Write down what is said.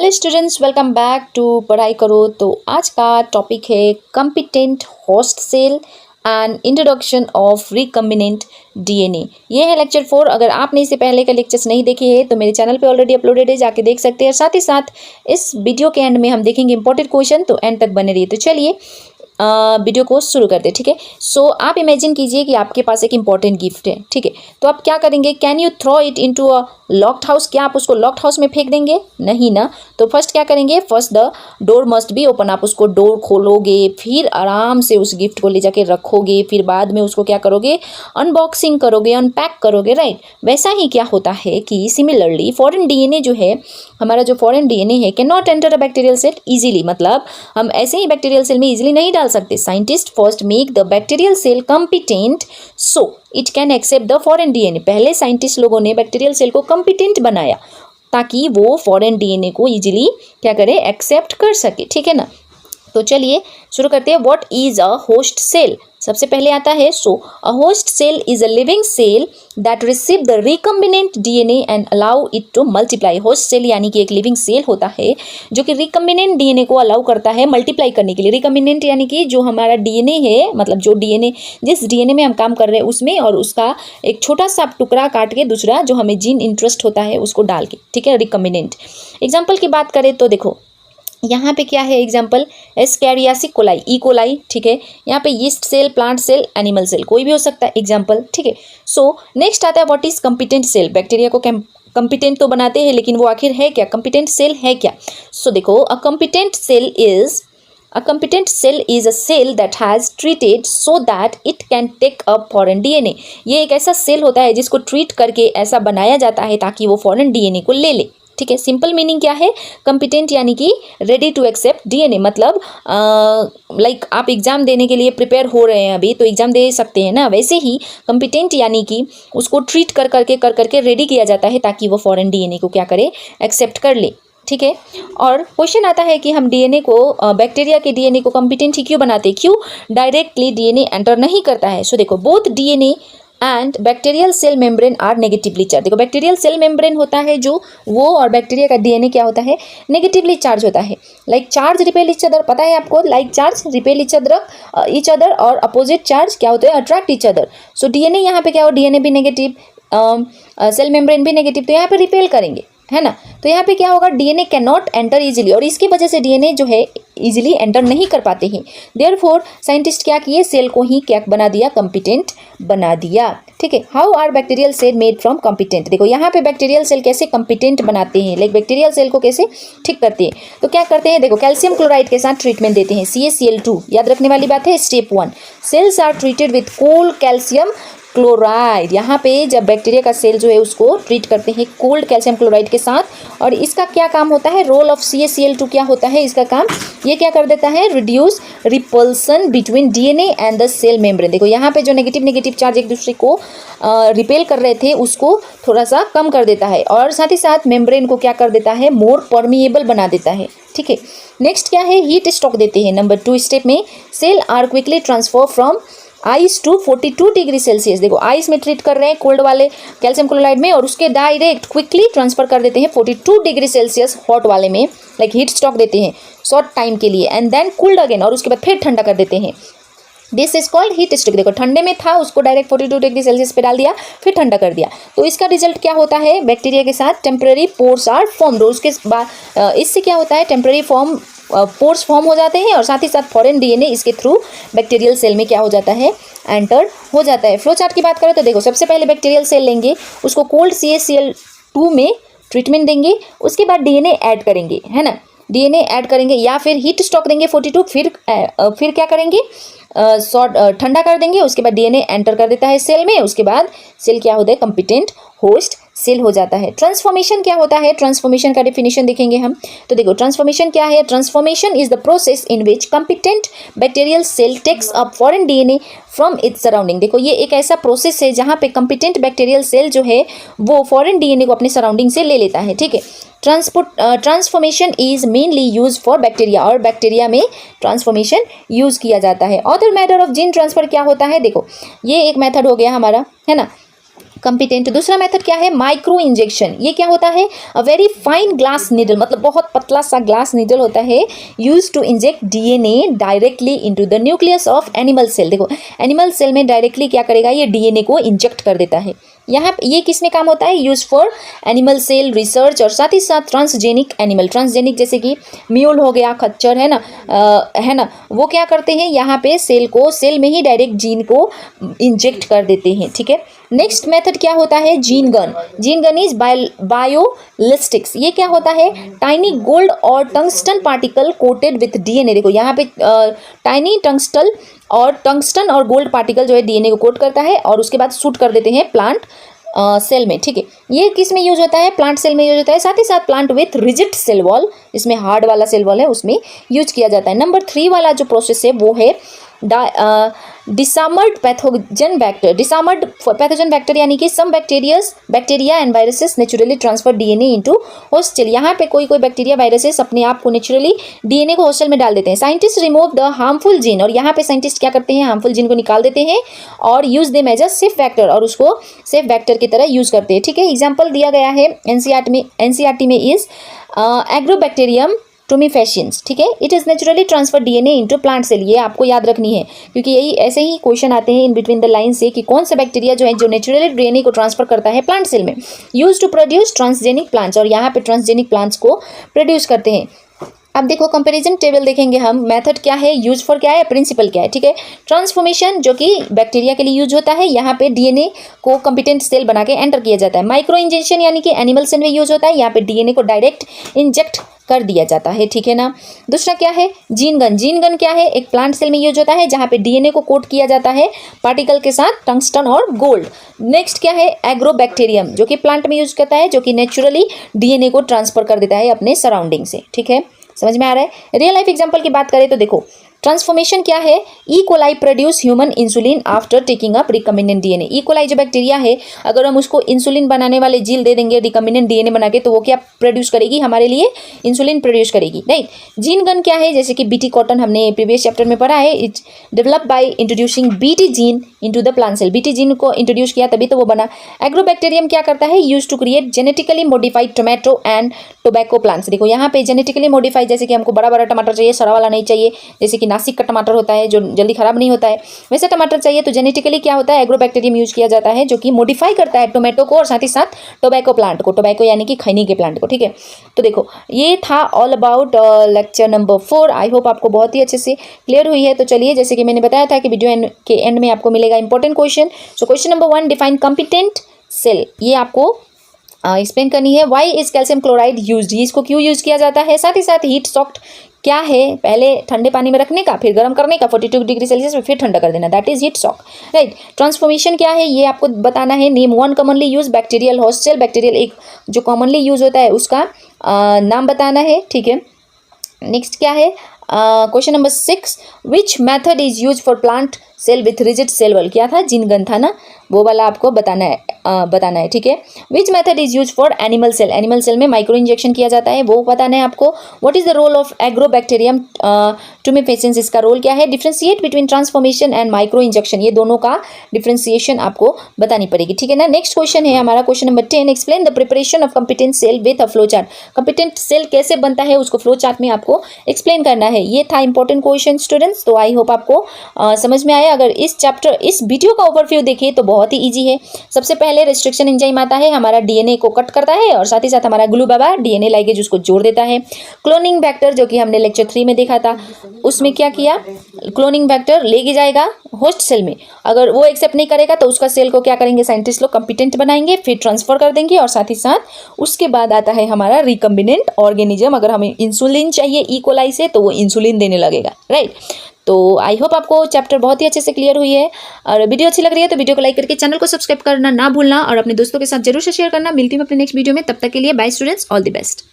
Hello students, welcome back to Padhai Karo. तो आज का टॉपिक है competent host cell and introduction of recombinant DNA. ये है लेक्चर 4। अगर आपने इससे पहले का लेक्चर्स नहीं देखे हैं तो मेरे चैनल पे ऑलरेडी अपलोडेड है, जाके देख सकते हैं। साथ ही साथ इस वीडियो के एंड में हम देखेंगे इंपॉर्टेंट क्वेश्चन, तो एंड तक बने रहिए। तो चलिए वीडियो को शुरू करते हैं। ठीक है, सो आप इमेजिन कीजिए कि आपके पास एक इंपॉर्टेंट गिफ्ट है। ठीक है, तो आप क्या करेंगे? Can you throw it into a locked house? क्या आप उसको लॉक्ड हाउस में फेंक देंगे? नहीं ना। तो फर्स्ट क्या करेंगे? First the door must be open. आप उसको डोर खोलोगे, फिर आराम से उस गिफ्ट को ले जाके रखोगे, फिर बाद में उसको क्या करोगे? अनबॉक्सिंग करोगे, अनपैक करोगे, राइट। वैसा ही क्या होता है कि सिमिलरली फॉरेन डीएनए जो है, हमारा जो फॉरेन डीएनए है, can not enter a bacterial cell easily. मतलब हम ऐसे ही बैक्टीरियल सेल में इजीली नहीं डाल सकते। Scientist first make the bacterial cell competent so it can accept the foreign DNA. पहले साइंटिस्ट लोगों ने बैक्टीरियल सेल को कॉम्पिटेंट बनाया ताकि वो फॉरेन डीएनए को इजीली क्या करे? एक्सेप्ट कर सके। ठीक है ना। तो चलिए शुरू करते हैं। What is a host cell? सबसे पहले आता है so a host cell is a living cell that receive the recombinant DNA and allow it to multiply. Host cell यानी कि एक लिविंग सेल होता है जो कि रिकम्बिनेंट डीएनए को अलाउ करता है मल्टीप्लाई करने के लिए। रिकम्बिनेंट यानी कि जो हमारा डीएनए है, मतलब जो डीएनए, जिस डीएनए में हम काम कर रहे हैं उसमें, और उसका एक छोटा सा टुकड़ा काट के दूसरा जो हमें जीन इंटरेस्ट होता है उसको डाल के। ठीक है, रिकम्बिनेंट। एग्जाम्पल की बात करें तो देखो यहाँ पे क्या है example? Escherichia coli, E coli. ठीक है, यहाँ पे yeast cell, plant cell, animal cell, कोई भी हो सकता है एग्जाम्पल। ठीक है, सो नेक्स्ट आता है what is competent cell. Bacteria को कॉम्पिटेंट तो बनाते हैं, लेकिन वो आखिर है क्या? कॉम्पिटेंट सेल है क्या? सो देखो, a competent cell is a cell that has treated so that it can take up foreign DNA. ये एक ऐसा सेल होता है जिसको ट्रीट करके ऐसा बनाया जाता है ताकि वो फॉरेन डीएनए को ले ले। ठीक है, सिंपल मीनिंग क्या है? कॉम्पिटेंट यानी कि रेडी टू एक्सेप्ट डीएनए। मतलब लाइक आप एग्जाम देने के लिए प्रिपेयर हो रहे हैं अभी, तो एग्जाम दे सकते हैं ना। वैसे ही कॉम्पिटेंट यानी कि उसको ट्रीट कर करके रेडी किया जाता है ताकि वो फॉरेन डीएनए को क्या करे? एक्सेप्ट कर ले। ठीक है, और क्वेश्चन आता है कि हम डीएनए को, बैक्टीरिया के डीएनए को कॉम्पिटेंट ही क्यों बनाते हैं? क्यों डायरेक्टली डीएनए एंटर नहीं करता है? सो देखो, both DNA and bacterial cell membrane are negatively charge. देखो, बैक्टीरियल सेल मेम्ब्रेन होता है जो वो, और बैक्टीरिया का डीएनए क्या होता है? नेगेटिवली चार्ज होता है। Like charge repel each other, पता है आपको? Like charge repel each other और अपोजिट चार्ज क्या होते हैं? Attract each other. So DNA यहाँ पे क्या हो? डीएनए भी नेगेटिव, सेल मेम्ब्रेन भी नेगेटिव, तो यहाँ पे रिपेल करेंगे, है ना। तो यहाँ पे क्या होगा? DNA can not enter easily, और इसकी वजह से डीएनए जो है इजीली एंटर नहीं कर पाते हैं। देयरफॉर साइंटिस्ट क्या किए? सेल को ही क्या बना दिया? कॉम्पिटेंट बना दिया। ठीक है, how are bacterial cell made from competent? देखो यहाँ पे बैक्टीरियल सेल कैसे कॉम्पिटेंट बनाते हैं, लाइक बैक्टीरियल सेल को कैसे ठीक करते हैं। तो क्या करते हैं? देखो, कैल्शियम क्लोराइड के साथ ट्रीटमेंट देते हैं, CaCl2। याद रखने वाली बात है, step 1, cells are treated with cold calcium chloride. यहाँ पे जब बैक्टीरिया का सेल जो है उसको ट्रीट करते हैं कोल्ड कैल्शियम क्लोराइड के साथ, और इसका क्या काम होता है? रोल ऑफ CaCl2 क्या होता है इसका काम? ये क्या कर देता है? Reduce repulsion between DNA and the cell membrane. देखो यहाँ पे जो नेगेटिव चार्ज एक दूसरे को रिपेल कर रहे थे उसको थोड़ा सा कम कर देता है, और साथ ही साथ मेम्ब्रेन को क्या कर देता है? मोर परमिएबल बना देता है। ठीक है, नेक्स्ट क्या है? हीट स्टॉक देते हैं। नंबर 2 स्टेप में cell are quickly transfer from ice to 42 degree Celsius. देखो, आइस में ट्रीट कर रहे हैं कोल्ड वाले कैल्शियम क्लोराइड में, और उसके डायरेक्ट क्विकली ट्रांसफर कर देते हैं 42 डिग्री सेल्सियस हॉट वाले में। लाइक हीट स्टॉक देते हैं शॉर्ट टाइम के लिए, एंड देन कूल्ड अगेन, और उसके बाद फिर ठंडा कर देते हैं। This is called heat stock. देखो, ठंडे में था, उसको डायरेक्ट 42 डिग्री सेल्सियस पे डाल दिया, फिर ठंडा कर दिया। तो इसका रिजल्ट क्या होता है? बैक्टीरिया के साथ टेम्पररी पोर्स आर फॉर्म्ड। उसके बाद इससे क्या होता है? टेम्पररी पोर्स फॉर्म हो जाते हैं, और साथ ही साथ फॉरेन डीएनए इसके थ्रू बैक्टीरियल सेल में क्या हो जाता है? एंटर हो जाता है। फ्लो चार्ट की बात करें तो देखो, सबसे पहले बैक्टीरियल सेल लेंगे, उसको कोल्ड CaCl2 में ट्रीटमेंट देंगे, उसके बाद डीएनए ऐड करेंगे, है ना। डीएनए ऐड करेंगे या फिर हीट स्टॉक देंगे 42, फिर क्या करेंगे? ठंडा कर देंगे, उसके बाद डीएनए एंटर कर देता है सेल में, उसके बाद सेल क्या होता है? कॉम्पिटेंट होस्ट सेल हो जाता है। ट्रांसफॉर्मेशन क्या होता है? ट्रांसफॉर्मेशन का डेफिनेशन देखेंगे हम। तो देखो, ट्रांसफॉर्मेशन क्या है? Transformation is the process in which competent bacterial sale tax up foreign DNA from its surrounding. देखो, ये एक ऐसा प्रोसेस है जहाँ पे कॉम्पिटेंट बैक्टीरियल सेल जो है वो फॉरेन डीएनए को अपने सराउंडिंग से ले लेता है। ठीक है, transformation is mainly use for bacteria, और बैक्टीरिया में ट्रांसफॉर्मेशन यूज किया जाता है। Other method of gene transfer क्या होता है? देखो, ये एक मेथड हो गया हमारा, है ना। कंपिटेंट। दूसरा मेथड क्या है, माइक्रो इंजेक्शन। ये क्या होता है, a very fine glass needle, मतलब बहुत पतला सा ग्लास नीडल होता है, use to inject DNA directly into the nucleus of animal cell. देखो एनिमल सेल में डायरेक्टली क्या करेगा, ये डीएनए को इंजेक्ट कर देता है। यहाँ ये किस में काम होता है, use for animal cell research, और साथ ही साथ ट्रांसजेनिक एनिमल, ट्रांसजेनिक जैसे कि म्यूल हो गया, खच्चर है ना, वो क्या करते हैं, यहाँ पे सेल में ही डायरेक्ट जीन को इंजेक्ट कर देते हैं। ठीक है, नेक्स्ट मेथड क्या होता है, gene gun. Gene gun is बायोलिस्टिक्स। ये क्या होता है, टाइनी गोल्ड और tungsten particle coated with DNA. देखो यहाँ पे टाइनी टंगस्टन और गोल्ड पार्टिकल जो है डीएनए को कोट करता है और उसके बाद शूट कर देते हैं प्लांट सेल में। ठीक है, ये किस में यूज होता है, प्लांट सेल में यूज होता है। साथ ही साथ plant with rigid cell wall, इसमें हार्ड वाला सेल वॉल है, उसमें यूज किया जाता है। नंबर 3 वाला जो प्रोसेस है वो है disarmed pathogen vector. Disarmed pathogen vector यानी कि some bacteria and viruses naturally transfer DNA into host cell. यहाँ पे कोई बैक्टीरिया वायरसेस अपने आप को नेचुरली डीएनए को होस्ट सेल में डाल देते हैं। Scientist remove the harmful gene, और यहाँ पे साइंटिस्ट क्या करते हैं, हार्मफुल जीन को निकाल देते हैं और use them as a safe vector, और उसको सेफ वेक्टर की तरह यूज करते हैं। ठीक है, एग्जाम्पल दिया गया है एनसीईआरटी में इज एग्रोबैक्टीरियम टुमिफेशियंस। ठीक है, it is naturally transfer DNA into plant cell. ये आपको याद रखनी है क्योंकि यही ऐसे ही क्वेश्चन आते हैं इन बिटवीन द लाइन से कि कौन सा बैक्टीरिया जो है जो नेचुरली डीएनए को ट्रांसफर करता है प्लांट सेल में, use to produce transgenic plants, और यहाँ पे ट्रांसजेनिक प्लांट्स को प्रोड्यूस करते हैं। अब देखो कंपैरिजन टेबल देखेंगे हम, मेथड क्या है, यूज फॉर क्या है, प्रिंसिपल क्या है। ठीक है, ट्रांसफॉर्मेशन जो कि बैक्टीरिया के लिए यूज होता है, यहाँ पे डीएनए को कंपिटेंट सेल बना के एंटर किया जाता है। माइक्रो इंजेक्शन यानी कि एनिमल सेल में यूज होता है, यहाँ पे डीएनए को डायरेक्ट इंजेक्ट कर दिया जाता है। ठीक है ना। दूसरा क्या है, जीन गन। जीन गन क्या है, एक प्लांट सेल में यूज होता है जहाँ पे डीएनए को कोट किया जाता है पार्टिकल के साथ टंगस्टन और गोल्ड। नेक्स्ट क्या है, एग्रोबैक्टीरियम, जो कि प्लांट में यूज करता है, जो कि नेचुरली डीएनए को ट्रांसफर कर देता है अपने सराउंडिंग से। ठीक है, समझ में आ रहा है। रियल लाइफ एग्जांपल की बात करें तो देखो ट्रांसफॉर्मेशन क्या है, E coli produce human insulin after taking up recombinant DNA. E coli जो बैक्टीरिया है, अगर हम उसको इंसुलिन बनाने वाले जील दे देंगे रिकम्बिनेंट डीएनए बना के, तो वो क्या प्रोड्यूस करेगी, हमारे लिए इंसुलिन प्रोड्यूस करेगी। राइट। जीन गन क्या है, जैसे कि बीटी कॉटन हमने प्रीवियस चैप्टर में पढ़ा है, it's develop by introducing BT gene into the plant cell. BT gene को इंट्रोड्यूस किया तभी तो वो बना। एग्रोबैक्टीरियम क्या करता है, use to create genetically modified tomato and tobacco plants. देखो यहाँ पे जेनेटिकली मॉडिफाइड, जैसे कि हमको बड़ा बड़ा टमाटर चाहिए, सड़ा वाला नहीं चाहिए, जैसे कि नासिक का टमाटर होता है जो जल्दी खराब नहीं होता है, वैसे टमाटर चाहिए। तो जेनेटिकली क्या होता है, एग्रोबैक्टीरियम यूज किया जाता है जो कि मॉडिफाई करता है टोमेटो को और साथ ही साथ टोबैको प्लांट को, टोबैको यानी कि खैनी के प्लांट को। ठीक है, तो देखो ये था all about lecture number 4। I hope आपको बहुत ही अच्छे से क्लियर हुई है। तो चलिए, जैसे कि मैंने बताया था कि वीडियो के एंड में आपको मिलेगा important question. So question number 1, define competent cell. ये आपको एक्सप्लेन करनी है। Why is calcium chloride use, इसको क्यों यूज किया जाता है। साथ ही साथ हीट सॉक्ट क्या है, पहले ठंडे पानी में रखने का, फिर गर्म करने का 42 डिग्री सेल्सियस में, फिर ठंडा कर देना, that is heat shock. Right. Transformation क्या है, ये आपको बताना है। Name 1 commonly use bacterial host cell. Bacterial एक जो कॉमनली यूज होता है उसका नाम बताना है। ठीक है, नेक्स्ट क्या है, question number 6, which method is use for plant cell with rigid cell wall. क्या था, जीन गन था ना, वो वाला आपको बताना है। ठीक है, which method is use for animal cell. Animal cell में माइक्रो इंजेक्शन किया जाता है, वो बताना है आपको। What is the role of Agrobacterium tumefaciens, इसका रोल क्या है। Differentiate between transformation and micro injection, ये दोनों का डिफ्रेंशिएशन आपको बतानी पड़ेगी। ठीक है ना। नेक्स्ट क्वेश्चन है हमारा question number 10, explain the preparation of competent cell with a flow chart. Competent cell कैसे बनता है उसको फ्लो चार्ट में आपको एक्सप्लेन करना है। ये था इंपॉर्टेंट क्वेश्चन स्टूडेंट्स। तो आई होप आपको समझ में आया। अगर इस वीडियो का ओवरव्यू देखिए तो बहुत ही इजी है। सबसे पहले रेस्ट्रिक्शन एंजाइम आता है, हमारा डीएनए को कट करता है और साथ ही साथ हमारा ग्लू बाबा डीएनए लाइगेज उसको जोड़ देता है। क्लोनिंग फैक्टर जो कि हमने लेक्चर 3 में देखा था, उसमें क्या किया, क्लोनिंग फैक्टर लेके जाएगा होस्ट सेल में, अगर वो एक्सेप्ट नहीं करेगा तो उसका सेल को क्या करेंगे साइंटिस्ट लोग, कंपिटेंट बनाएंगे, फिर ट्रांसफर कर देंगे और साथ ही साथ उसके बाद आता है हमारा रिकम्बिनेंट ऑर्गेनिज्म। अगर हमें इंसुलिन चाहिए ई कोलाई से तो वो इंसुलिन देने लगेगा। राइट। तो आई होप आपको चैप्टर बहुत ही अच्छे से क्लियर हुई है। और वीडियो अच्छी लग रही है तो वीडियो को लाइक करके चैनल को सब्सक्राइब करना ना भूलना और अपने दोस्तों के साथ जरूर से शेयर करना। मिलती हूँ अपने नेक्स्ट वीडियो में, तब तक के लिए bye students, all the best.